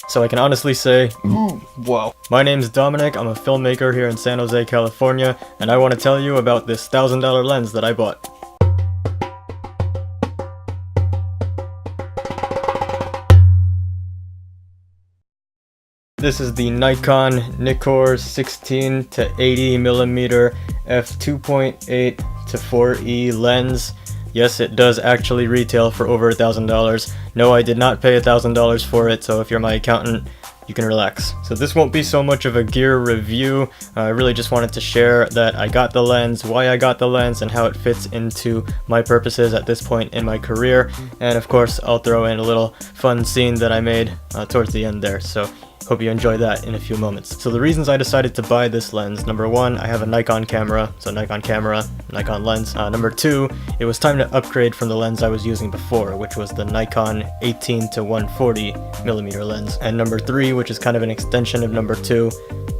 So I can honestly say, wow. My name's Dominic, I'm a filmmaker here in San Jose, California, and I want to tell you about this $1,000 lens that I bought. This is the Nikon Nikkor 16 to 80mm f2.8 to 4e lens. Yes, it does actually retail for over $1,000. No, I did not pay $1,000 for it, so if you're my accountant, you can relax. So this won't be so much of a gear review. I really just wanted to share that I got the lens, why I got the lens, and how it fits into my purposes at this point in my career. And of course, I'll throw in a little fun scene that I made towards the end there. So hope you enjoy that in a few moments. So the reasons I decided to buy this lens: number one, I have a Nikon camera, so Nikon camera, Nikon lens. Number two, it was time to upgrade from the lens I was using before, which was the Nikon 18 to 140mm lens. And number three, which is kind of an extension of number two,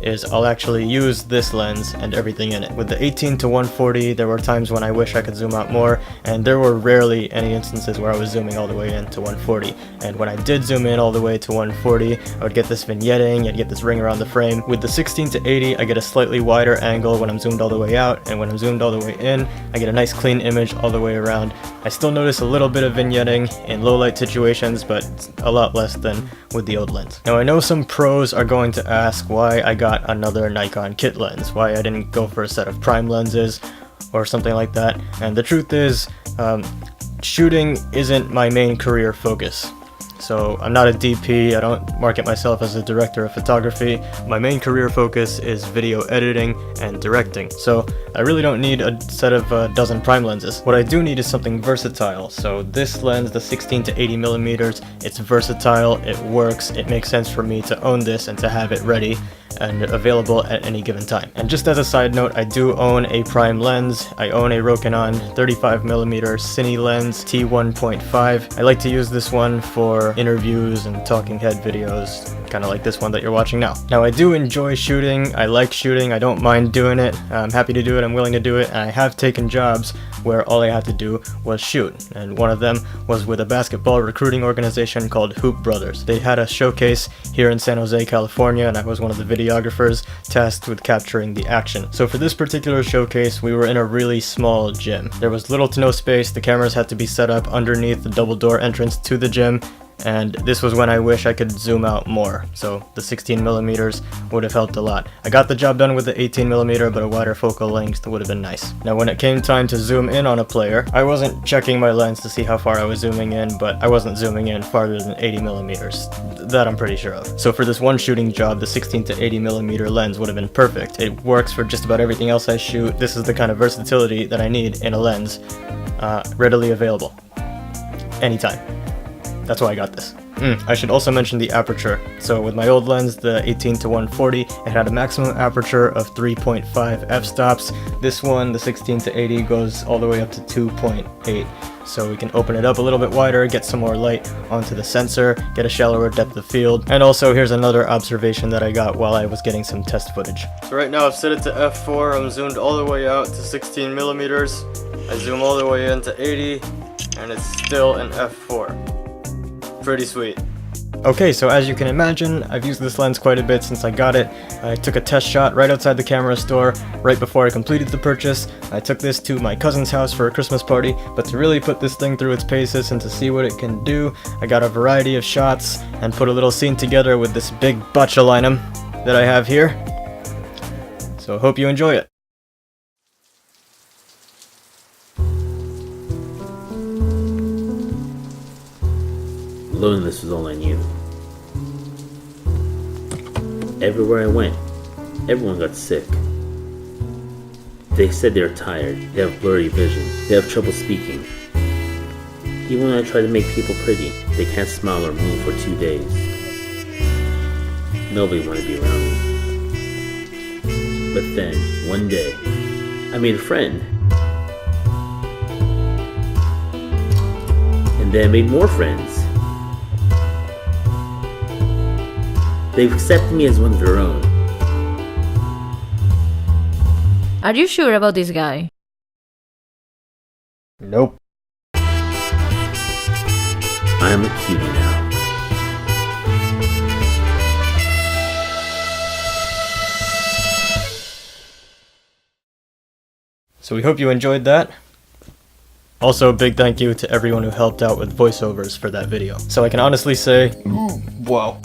is I'll actually use this lens and everything in it. With the 18 to 140, there were times when I wish I could zoom out more, and there were rarely any instances where I was zooming all the way in to 140. And when I did zoom in all the way to 140, I would get this vignetting, I'd get this ring around the frame. With the 16 to 80, I get a slightly wider angle when I'm zoomed all the way out, and when I'm zoomed all the way in, I get a nice clean image all the way around. I still notice a little bit of vignetting in low light situations, but a lot less than with the old lens. Now I know some pros are going to ask why I got another Nikon kit lens, why I didn't go for a set of prime lenses or something like that, and the truth is, shooting isn't my main career focus. So I'm not a DP, I don't market myself as a director of photography. My main career focus is video editing and directing. So I really don't need a set of a dozen prime lenses. What I do need is something versatile. So this lens, the 16 to 80mm, it's versatile, it works, it makes sense for me to own this and to have it ready and available at any given time. And just as a side note, I do own a prime lens. I own a Rokinon 35mm Cine lens T1.5. I like to use this one for interviews and talking head videos, kind of like this one that you're watching now. Now I do enjoy shooting, I like shooting, I don't mind doing it, I'm happy to do it, I'm willing to do it, and I have taken jobs where all I had to do was shoot, and one of them was with a basketball recruiting organization called Hoop Brothers. They had a showcase here in San Jose, California, and I was one of the videographers tasked with capturing the action. So for this particular showcase, we were in a really small gym. There was little to no space, the cameras had to be set up underneath the double door entrance to the gym, and this was when I wish I could zoom out more, so the 16mm would have helped a lot. I got the job done with the 18mm, but a wider focal length would have been nice. Now when it came time to zoom in on a player, I wasn't checking my lens to see how far I was zooming in, but I wasn't zooming in farther than 80mm. That I'm pretty sure of. So for this one shooting job, the 16 to 80mm lens would have been perfect. It works for just about everything else I shoot. This is the kind of versatility that I need in a lens, readily available, anytime. That's why I got this. I should also mention the aperture. So with my old lens, the 18 to 140, it had a maximum aperture of 3.5 f-stops. This one, the 16 to 80, goes all the way up to 2.8. So we can open it up a little bit wider, get some more light onto the sensor, get a shallower depth of field. And also here's another observation that I got while I was getting some test footage. So right now I've set it to f4, I'm zoomed all the way out to 16mm. I zoom all the way into 80, and it's still an f4. Pretty sweet. Okay, so as you can imagine, I've used this lens quite a bit since I got it. I took a test shot right outside the camera store right before I completed the purchase. I took this to my cousin's house for a Christmas party, but to really put this thing through its paces and to see what it can do, I got a variety of shots and put a little scene together with this big botulinum that I have here. So I hope you enjoy it. Loneliness was all I knew. Everywhere I went, everyone got sick. They said they're tired, they have blurry vision, they have trouble speaking. Even when I try to make people pretty, they can't smile or move for 2 days. Nobody wanted to be around me. But then, one day, I made a friend. And then I made more friends. They've accepted me as one of their own. Are you sure about this guy? Nope. I'm a cutie now. So we hope you enjoyed that. Also, a big thank you to everyone who helped out with voiceovers for that video. So I can honestly say, wow.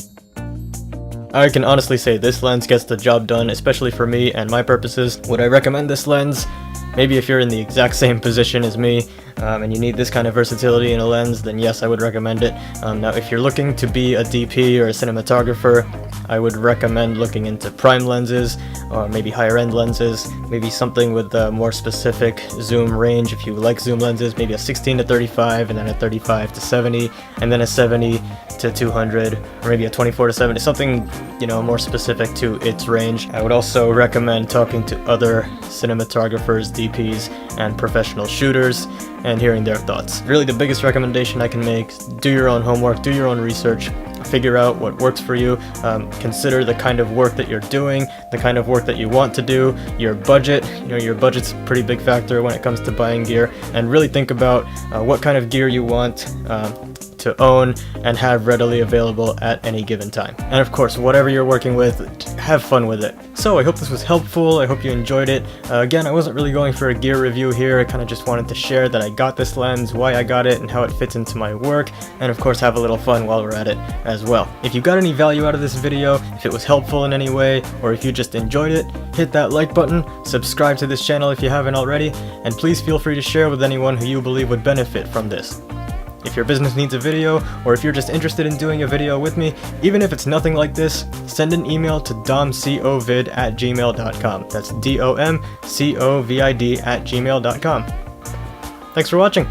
I can honestly say this lens gets the job done, especially for me and my purposes. Would I recommend this lens? Maybe if you're in the exact same position as me, and you need this kind of versatility in a lens, then yes, I would recommend it. Now, if you're looking to be a DP or a cinematographer, I would recommend looking into prime lenses, or maybe higher end lenses, maybe something with a more specific zoom range. If you like zoom lenses, maybe a 16 to 35, and then a 35 to 70, and then a 70 to 200, or maybe a 24 to 70, something, you know, more specific to its range. I would also recommend talking to other cinematographers, DPs, and professional shooters, and hearing their thoughts. Really, the biggest recommendation I can make: do your own homework, do your own research, figure out what works for you, consider the kind of work that you're doing, the kind of work that you want to do, your budget. You know, your budget's a pretty big factor when it comes to buying gear, and really think about what kind of gear you want to own and have readily available at any given time. And of course, whatever you're working with, have fun with it. So I hope this was helpful. I hope you enjoyed it. Again, I wasn't really going for a gear review here. I kind of just wanted to share that I got this lens, why I got it, and how it fits into my work, and of course have a little fun while we're at it as well. If you got any value out of this video, if it was helpful in any way, or if you just enjoyed it, hit that like button, subscribe to this channel if you haven't already, and please feel free to share with anyone who you believe would benefit from this. If your business needs a video, or if you're just interested in doing a video with me, even if it's nothing like this, send an email to domcovid@gmail.com. That's domcovid@gmail.com. Thanks for watching.